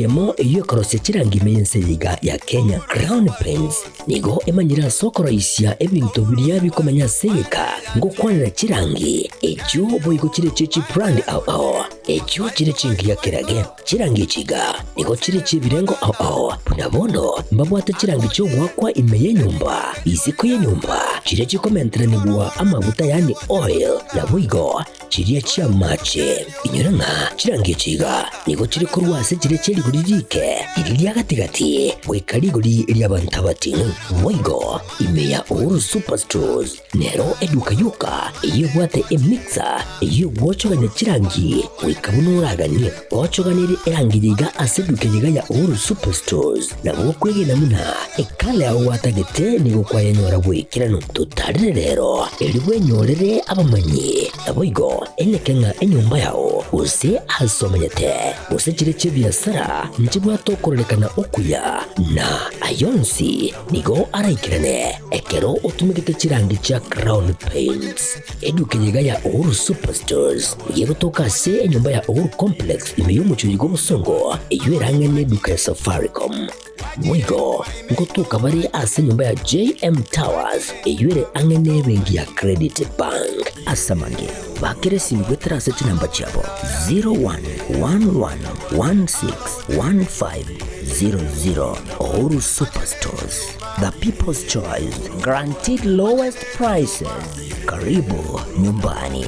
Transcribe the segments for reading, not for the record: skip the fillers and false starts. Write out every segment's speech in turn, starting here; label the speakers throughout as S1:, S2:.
S1: Yemo iyo korose chirangi mense liga ya Kenya Crown Prince nigo emanyira sokoro isya ebintu biriya bikomanya seka ngo kwanira chirangi echo boyiko chire chichi brand ao echo chire chingi ya kerage chirangi chiga nigo chire chibirengo ao punabono mbabwata chirangi cyo gwakwa imeye nyumba iziko ye nyumba chire chikomentera nibwa amavuta yani oil na buigo chire chia mache inyoranga chirangi chiga nigo chire kurwase chire chiri kuririke iriya gatigati wekarigori lyabantabati moigo imeya uru superstores nero eduka yuka iyo bwate emixer iyo wochoganya chirangi wekabunuragani wochoganire erangiriga aseduke yiga ya uru superstores na wokwege namuna ekale aho watagete nigo kwayanyora bwekirano tutarire rero eriwe nyorere abamanyi aboigo enekenga enyumba yao use asomanyete use chire chebiasara njibwa tokorekana okuya na ayonsi nigo araikirane ekero otumikete chirangi cha Crown Paints eduke yiga ya Uru Superstores yego tokase enyumba ya Uru Complex imeyumucho yigo busongo eywerangene duka ya Safaricom mwigo ngotuka bari ase nyumba ya JM Towers eyure angene bengi ya Credit Bank asamange bakere simgwetera se chinamba chabo 0111161500 Uru Superstores, the people's choice, guaranteed lowest prices. Karibu nyumbani.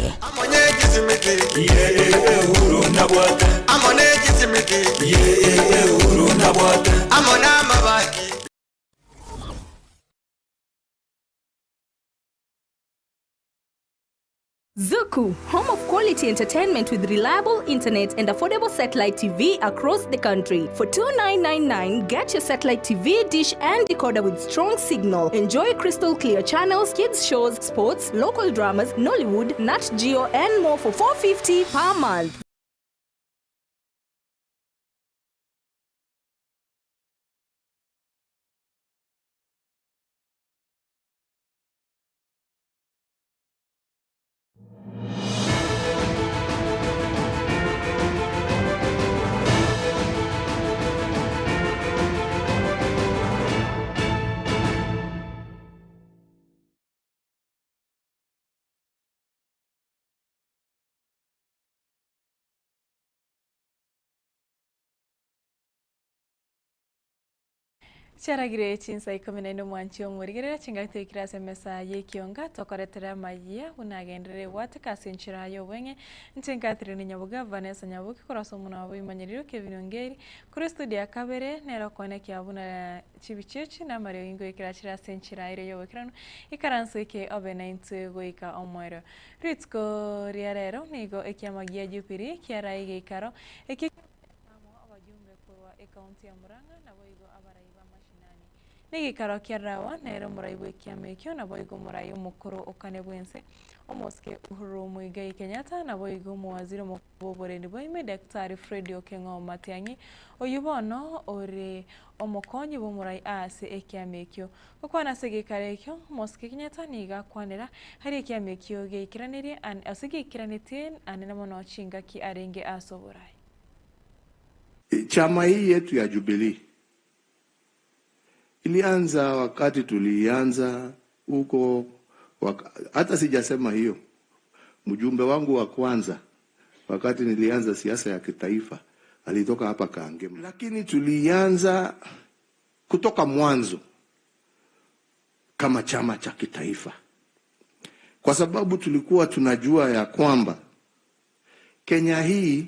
S2: Zuku, home of quality entertainment with reliable internet and affordable satellite TV across the country. For $29.99, get your satellite TV dish and decoder with strong signal. Enjoy crystal clear channels, kids shows, sports, local dramas, Nollywood, Nat Geo, and more for $4.50 per month.
S3: Charagire Chinsa Ikomi na mwanchi omurigere chingate kirase mesa Ekeonga tokoretera magia unagendere wate kasinchira yo wenge ntingatire ni Nyabonga Vanessa Nyabuki kuraso muna wimanyiriro Kevin kuri studio kabere nero koneki abuna chibichechi na Mario Ingo ikirachira senchira ire yo wekrano ikaranso ike obena into goika omwero ritsko riarero nigo ekiamagia jupiri kiara ige ikaro eki abajumbe kwa akaunti ya Muranga na boigo abaraiba Nigi karo kiarawa nero muraibu ikiamekyo na boigo murayu mukuru okane bwense omoske Uhuru Muigai Kenyatta na boigo muwaziri mukubore ni boime Daktari Fred Okengo Matiang'i oyubono ore omokonyi bo murai ase ekiamekyo okwana segekarekyo moske Kenyatta niga kwanera hari ekiamekyo geikiranire an asegekiranite anena mono chinga ki arenge asoborai
S4: chama hii yetu ya Jubilee ilianza wakati tulianza huko hata sijasema hiyo. Mjumbe wangu wa kwanza wakati nilianza siasa ya kitaifa alitoka hapa Kaangemu. Lakini tulianza kutoka mwanzo kama chama cha kitaifa. Kwa sababu tulikuwa tunajua ya kwamba Kenya hii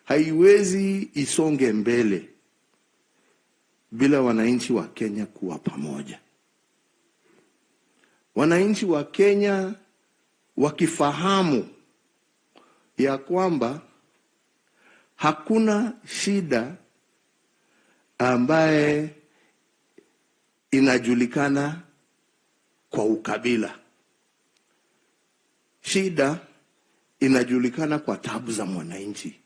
S4: haiwezi isonge mbele bila wananchi wa Kenya kuwa pamoja. Wananchi wa Kenya wakifahamu ya kwamba hakuna shida ambaye inajulikana kwa ukabila. Shida inajulikana kwa taabu za mwananchi.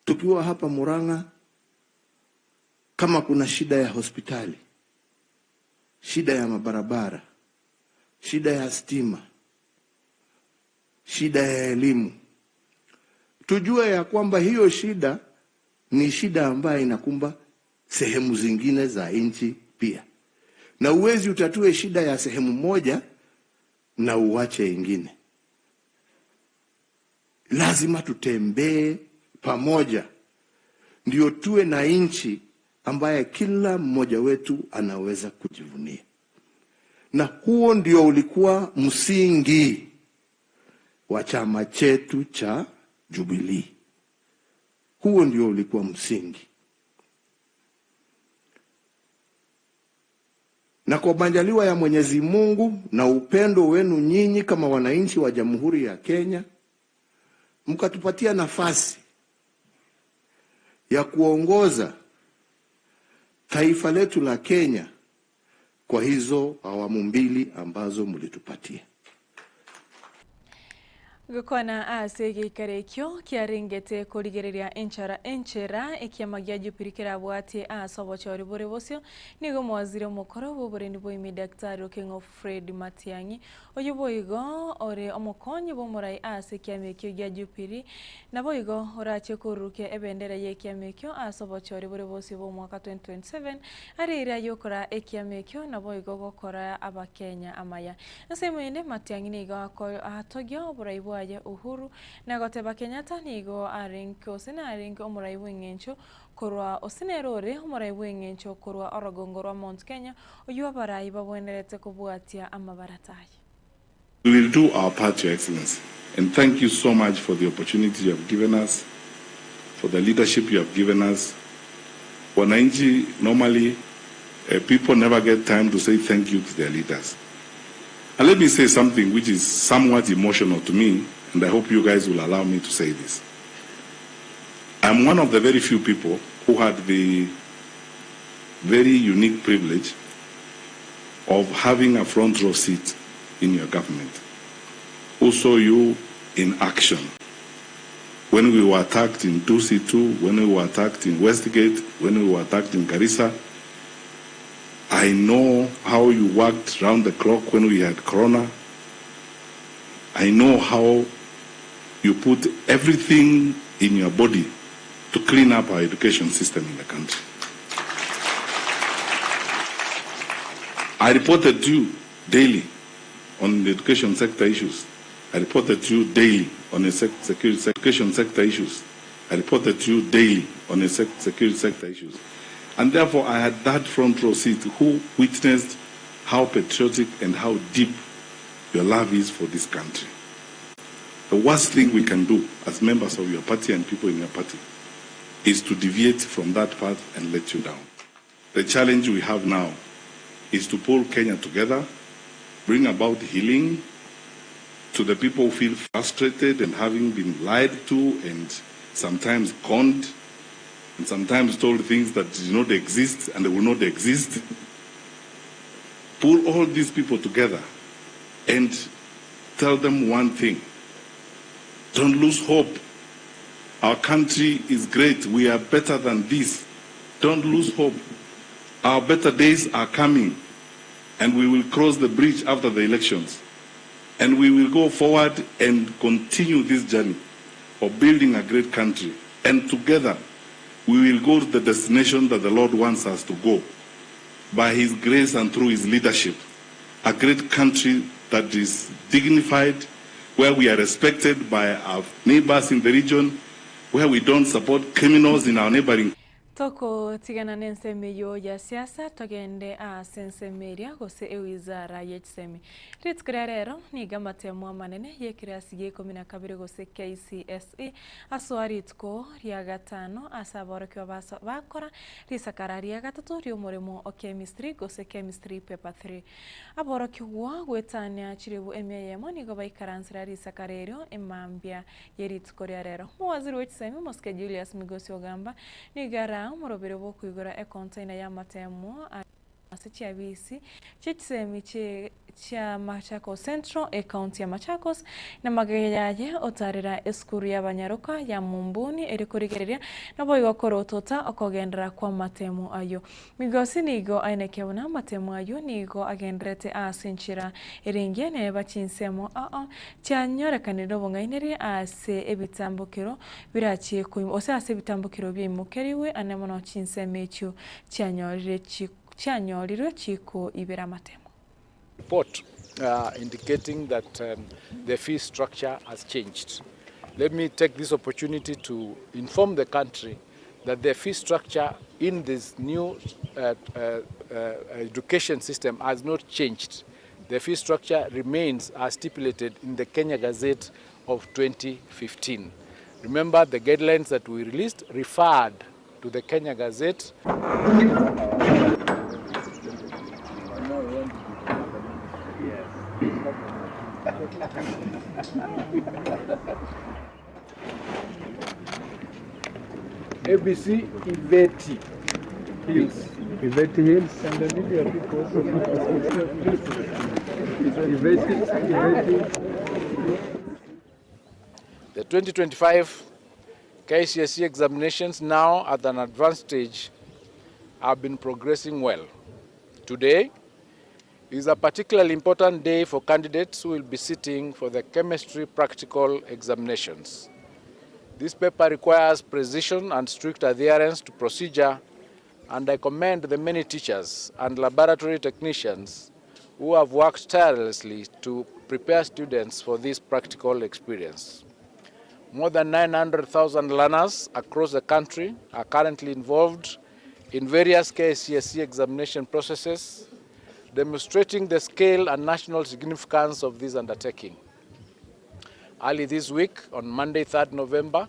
S4: Tukiwa hapa Murang'a, kama kuna shida ya hospitali, shida ya mabarabara, shida ya stima, shida ya elimu, tujue ya kwamba hiyo shida ni shida ambayo inakumba sehemu zingine za nchi pia. Na uwezi utatue shida ya sehemu moja na uache ingine. Lazima tutembee pamoja ndio tuwe na nchi ambaye kila mmoja wetu anaweza kujivunia. Na huo ndio ulikuwa msingi wa chama chetu cha Jubilee. Huo ndio ulikuwa msingi. Na kwa majaliwa ya Mwenyezi Mungu na upendo wenu nyinyi kama wananchi wa Jamhuri ya Kenya, mkatupatia nafasi ya kuongoza taifa letu la Kenya kwa hizo awamu mbili ambazo mlitupatia.
S3: Gukona asege karekyo kiaringete kurigereria enchera ekiamagia jupirikira bwati asobochori bore bosyo nigo mwazire mukoro bobore ni boimi daktari Okengo Fred Matiang'i oyoboigo ore omokonyi bomorai ase kiamekyo gya jupiri naboigo orache kuruke ebendera ye kiamekyo asobochori bore bosyo bo mwaka 2027 arira yokora ekiamekyo naboigo gokora abakenya amaya nsemene Matiang'i nigo atogyo borai ya uhuru na goteba Kenyatta nigo arinko sina arinko omurai wengencho korwa osinerore omurai wengencho korwa orogongorwa Mount Kenya oyo barai babwenerete kubwatia amabaratai.
S5: We will do our part, Your Excellency, and thank you so much for the opportunity you have given us, for the leadership you have given us. Wananchi, normally people never get time to say thank you to their leaders. And let me say something which is somewhat emotional to me, and I hope you guys will allow me to say this. I'm one of the very few people who had the very unique privilege of having a front row seat in your government, who saw you in action. When we were attacked in 2C2, when we were attacked in Westgate, when we were attacked in Garissa, I know how you worked round the clock when we had Corona. I know how you put everything in your body to clean up our education system in the country. I reported to you daily on the education sector issues. I reported to you daily on the education sector issues. I reported to you daily on the security sector issues. And therefore, I had that front row seat who witnessed how patriotic and how deep your love is for this country. The worst thing we can do as members of your party and people in your party is to deviate from that path and let you down. The challenge we have now is to pull Kenya together, bring about healing to the people who feel frustrated and having been lied to and sometimes conned, and sometimes told things that did not exist and they will not exist. Pull all these people together and tell them one thing. Don't lose hope. Our country is great. We are better than this. Don't lose hope. Our better days are coming, and we will cross the bridge after the elections. And we will go forward and continue this journey of building a great country. And together, we will go to the destination that the Lord wants us to go by His grace and through His leadership. A great country that is dignified, where we are respected by our neighbors in the region, where we don't support criminals in our neighboring.
S3: Toko tigana nensemeyo ya siasa togende a sensemeria gose ewizara yechsemi. Ritkrerero ni gamate manene yekirasi Ikomi na kabiri gose KCSE aswaritko ria gatano asaboro kwa bakora risakara ria gatatu rio murimo o chemistry gose chemistry paper 3. Aboro kwa gwetania chiribu emeyemo ni go baikaranzira risakarerio emambia yeritkorerero. Waziri wechsemi Moske Julius Migosi Ogamba ni gara umurobere bo kwigura e container ya matemo asichi abisi chitsemi cha Machakos Central County ya Machakos na magayaye otarira eskuru ya banyaruka ya mumbuni eri kurigereria na boigo korotota okogendera kwa matemu ayo migosi nigo ainekebona matemu ayo nigo agendrete asinchira eringene bachinsemo cyanyorekaniro bongaineri ase ebitambukiro birachiye ose ase ebitambukiro byimukeriwe anemono chinsemecho cyanyorire chiko ibera matemu.
S6: Report indicating that the fee structure has changed. Let me take this opportunity to inform the country that the fee structure in this new education system has not changed. The fee structure remains as stipulated in the Kenya Gazette of 2015. Remember, the guidelines that we released referred to the Kenya Gazette. ABC Iveti Hills. Iveti Hills. And the media people The 2025 KCSE examinations now at an advanced stage have been progressing well. Today is a particularly important day for candidates who will be sitting for the chemistry practical examinations. This paper requires precision and strict adherence to procedure, and I commend the many teachers and laboratory technicians who have worked tirelessly to prepare students for this practical experience. More than 900,000 learners across the country are currently involved in various KCSE examination processes, demonstrating the scale and national significance of this undertaking. Early this week, on Monday, 3rd November,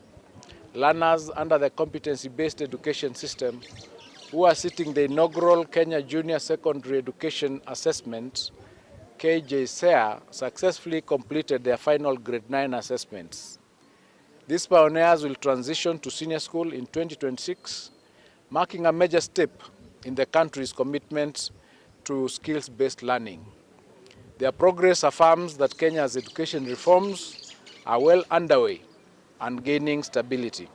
S6: learners under the competency-based education system who are sitting the inaugural Kenya Junior Secondary Education Assessment, KJSEA, successfully completed their final grade 9 assessments. These pioneers will transition to senior school in 2026, marking a major step in the country's commitment to skills-based learning. Their progress affirms that Kenya's education reforms are well underway and gaining stability.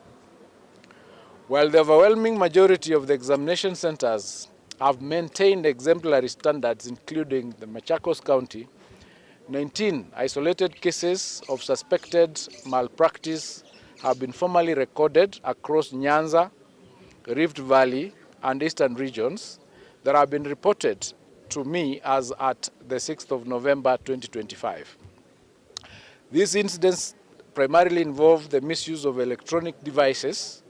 S6: While the overwhelming majority of the examination centers have maintained exemplary standards, including the Machakos County, 19 isolated cases of suspected malpractice have been formally recorded across Nyanza, Rift Valley, and Eastern regions that have been reported to me as at the 6th of November 2025. These incidents primarily involve the misuse of electronic devices.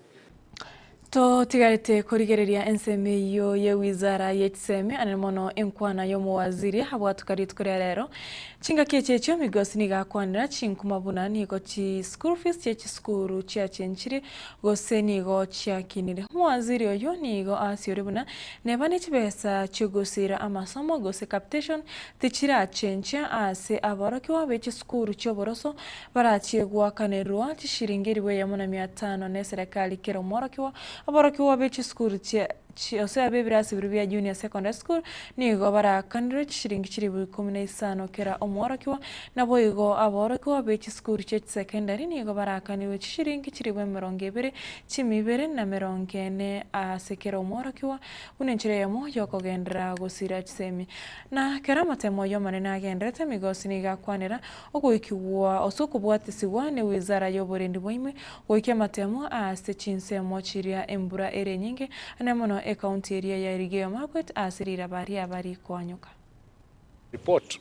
S3: To tigarite kurigereria enseme yo ye wizara yetseme anemono enkwana yo muwaziri habwa tukarit kurerero chinga kechecho migosi nigakwanira chinkumabuna nigo chi school fees chi skuru chia chenchiri gose nigo chia kinire muwaziri oyo nigo asioribuna nebane chibesa chigosira amasomo gose capitation tichira chencha ase aboroki wabechi skuru choboroso barachegwa kanerwa chishiringiriwe yamona 500 ne serikali kero morokiwa aborokiwa bechi skuru ose abebirasi birubya junior secondary school nigo barakanire chishiringi chiri 15 kera omworokiwa nabo igo aborokiwa bechi skuru secondary nigo barakaniwe chishiringi chiri 200 chimibere na 40 asekera omworokiwa unenchire yamo yokogendera gosira chisemi na kera matemo yo manena agendrete migosi nigakwanira ogoikiwa osokubwatisiwa ne wizara yoborendi boime oike matemo ase Chinsa chiria embura ere nyinge anemono county area ya Elgeyo Marakwet asirira bari kwanyuka.
S6: Report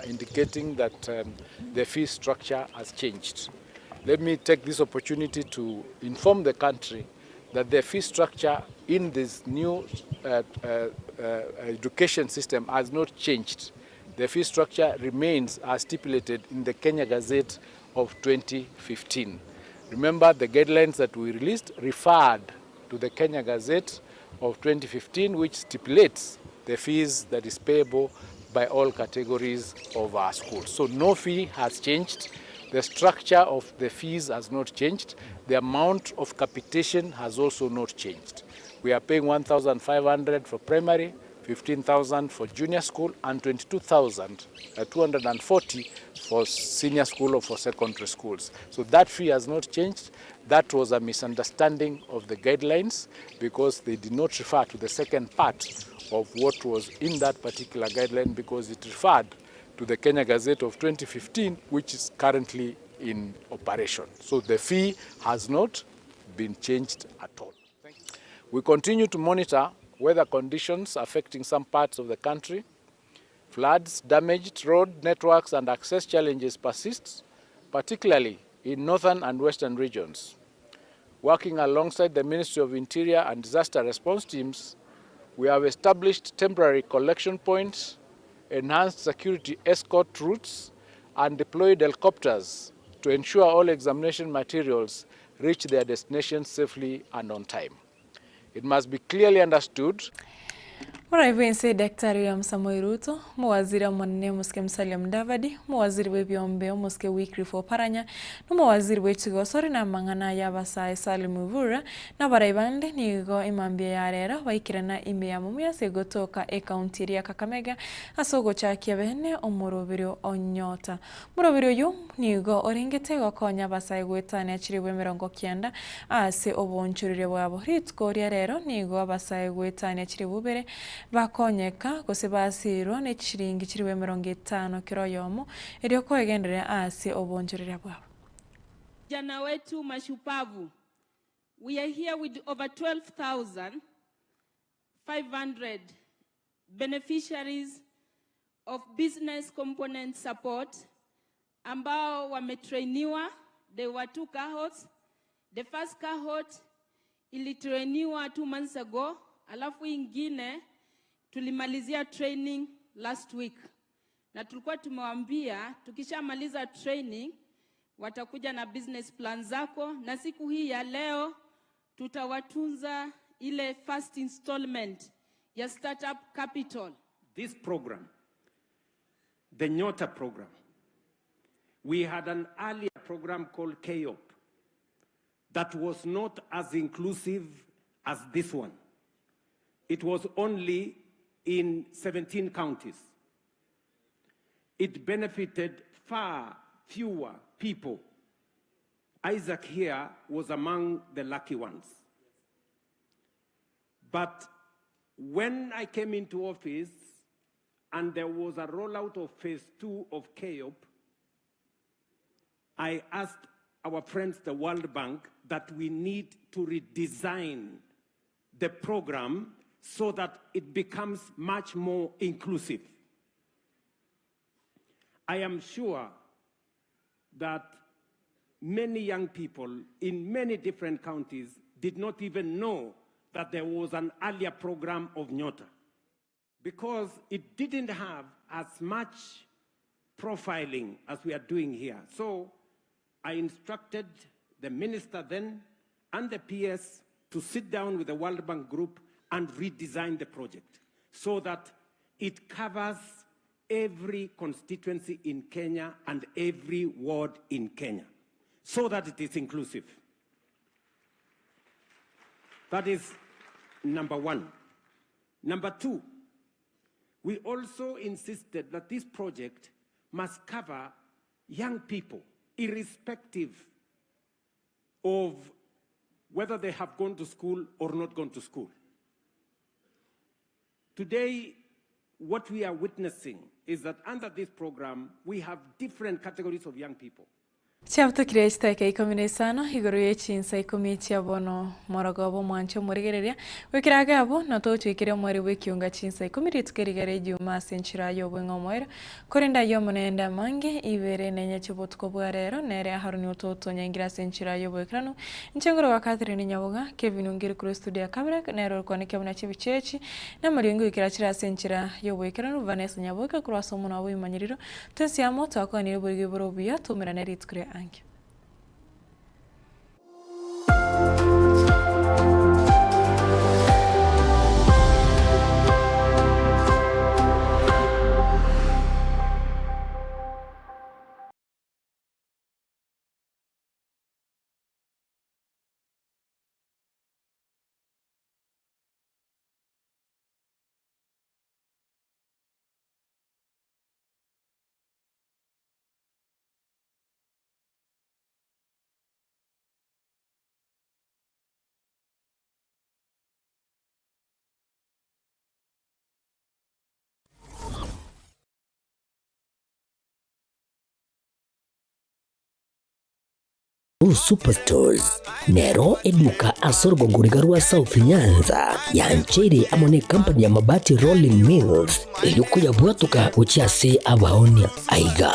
S6: indicating that the fee structure has changed. Let me take this opportunity to inform the country that the fee structure in this new education system has not changed. The fee structure remains as stipulated in the Kenya Gazette of 2015. Remember, the guidelines that we released referred to the Kenya Gazette of 2015, which stipulates the fees that is payable by all categories of our schools. So no fee has changed. The structure of the fees has not changed. The amount of capitation has also not changed. We are paying 1,500 for primary, 15,000 for junior school, and 22,240 for senior school or for secondary schools. So that fee has not changed. That was a misunderstanding of the guidelines because they did not refer to the second part of what was in that particular guideline because it referred to the Kenya Gazette of 2015, which is currently in operation. So the fee has not been changed at all. We continue to monitor weather conditions affecting some parts of the country. Floods, damaged road networks and access challenges persist, particularly in northern and western regions. Working alongside the Ministry of Interior and disaster response teams, we have established temporary collection points, enhanced security escort routes, and deployed helicopters to ensure all examination materials reach their destinations safely and on time. It must be clearly understood.
S3: Muraivense Daktari William Samoei Ruto, Mawaziri Munene Muske Musalia Mudavadi, Mawaziri w'ebyombe Muske Wycliffe Oparanya, n'Omawaziri w'ekigosori n'amang'ana y'abasae Salim Mvura n'abaraibande nigo imambia ya rero baikirana ime ya mumuyase gotoka ekaunti ya Kakamega asogochakia bene omurobiro onyota. Murobiro uyu nigo oringete gokonya abasae gwetania chiriwe 90 ase obonchurire bwabo ritko rero nigo abasae gwetania chiribubere bakonyeka gose basirwa n'echiringi chiriwe 50 kiro yomo irio kwegendera ase obonjorera bwabo.
S7: Jana wetu mashupavu, we are here with over 12,500 beneficiaries of business component support ambao wametrainiwa. There were 2 cohorts. The first cohort ilitrainiwa 2 months ago, alafu ingine tulimalizia training last week. Na tulikuwa tumewaambia tukishamaliza training watakuja na business plan zako, na siku hii ya leo tutawatunza ile first installment ya startup capital.
S8: This program, the Nyota program, we had an earlier program called KOP that was not as inclusive as this one. It was only in 17 counties. It benefited far fewer people. Isaac here was among the lucky ones. But when I came into office and there was a rollout of phase 2 of KOP, I asked our friends, the World Bank, that we need to redesign the program so that it becomes much more inclusive. I am sure that many young people in many different counties did not even know that there was an earlier program of Nyota because it didn't have as much profiling as we are doing here. So I instructed the minister then and the PS to sit down with the World Bank group and redesign the project so that it covers every constituency in Kenya and every ward in Kenya, so that it is inclusive. That is number one. Number two, we also insisted that this project must cover young people, irrespective of whether they have gone to school or not gone to school. Today, what we are witnessing is that under this program, we have different categories of young people.
S3: Chapter create Ikomi sana igoro Chinsa Ikomi bono morogobo mwancho murigereria wekiraga abo nato twikire mwari Ekeonga Chinsa Ikomi ritkerigere juma senchira yo bwengo moira korinda yo monenda mange ibere nenye chibotko bwarero nere haruni utoto nyangira senchira yo bwekrano nchengoro wakati ni Nyabonga Kevin ungiri kuri studio kamera nero koneke muna chibichechi na maringo ikirachira senchira yo bwekrano Vanessa Nyabonga kuri asomo na wimanyiriro tensiamo twakoni burige borobuya tumira neritkure Thank you.
S1: Superstores nero eduka asorgo ngurigarua South Nyanza ya nchere amone company ya mabati Rolling Mills eyukuya bwatuka uchiase abaonia aiga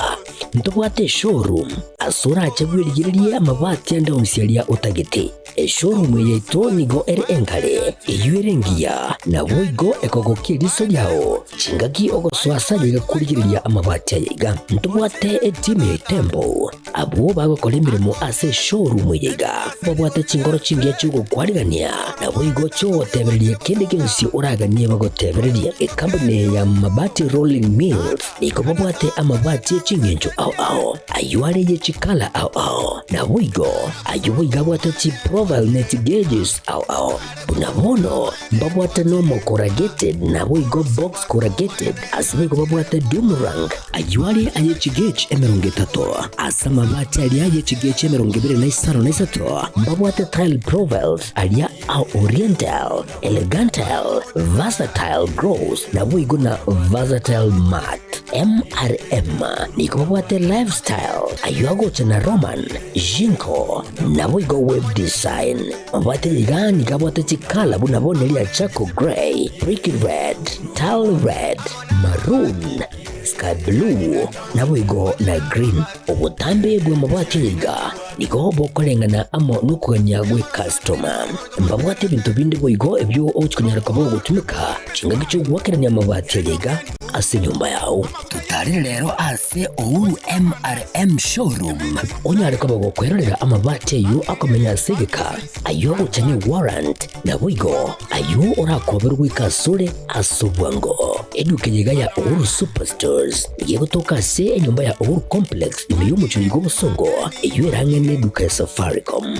S1: ntobwate showroom asura achabwirigirie amabati anda unsialia utagete showroom yeto nigo enkale eyuerengia na boigo ekogokiriso yao chingaki ogoswasa ligakurigiria amabati aiga ntobwate team Tembo abo bagokora imirimo ase showroom yiga babwate chingoro chingia chugo kwarigania na boigo cyo tebererie kende kensi uraganie bagotebererie company ya mabati Rolling Mills niko babwate amabati chingenjo ao ayuare ye chikala ao na boigo ayuiga bwate chi profile net gauges ao bunabono babwate normal corrugated na boigo box corrugated asimigo babwate Dumarang ayuare aye chigage emerongetato asama mabati alia yechigeche 2023 mbabwate tile profiles alia au oriental elegantal versatile gross na buigo na versatile mat MRM niko babwate lifestyle ayuago chana roman jinko na buigo web design mbabwate ligani kabwate chikala bunabone lia chaco gray brick red tile red maroon sky blue na buigo na green obutambe bwe mabwate liga niko bokolengana amo nukuganya gwe customer mbabwate bintu bindi buigo ebyo ochikunyara kabo gutumika chinga gicho gwakiranya mabwate liga ase nyumba yao tutari lero ase Uhuru MRM showroom onyare kabo gukwerera amabwate yu akomenya segeka ayo guchanye warrant na buigo ayo orakoberwa ikasure asubwango edukenyega ya Uhuru Superstores igiye gutoka se nyumba ya Uhuru Complex imeyumuchuri gobusongo iyo erangene duka ya Safaricom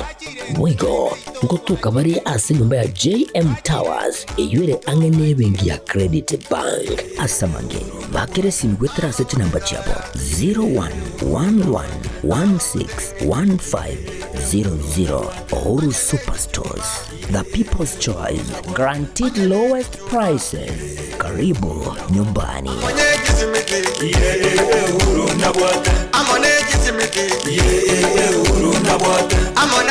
S1: buigo ngotuka bari ase nyumba ya JM Towers iyo ere angene bengi ya Credit Bank asamange bakere simgwetra se namba chabo 0111161500 Uhuru Superstores, the people's choice, guaranteed lowest prices. Karibu nyumbani.
S9: Amone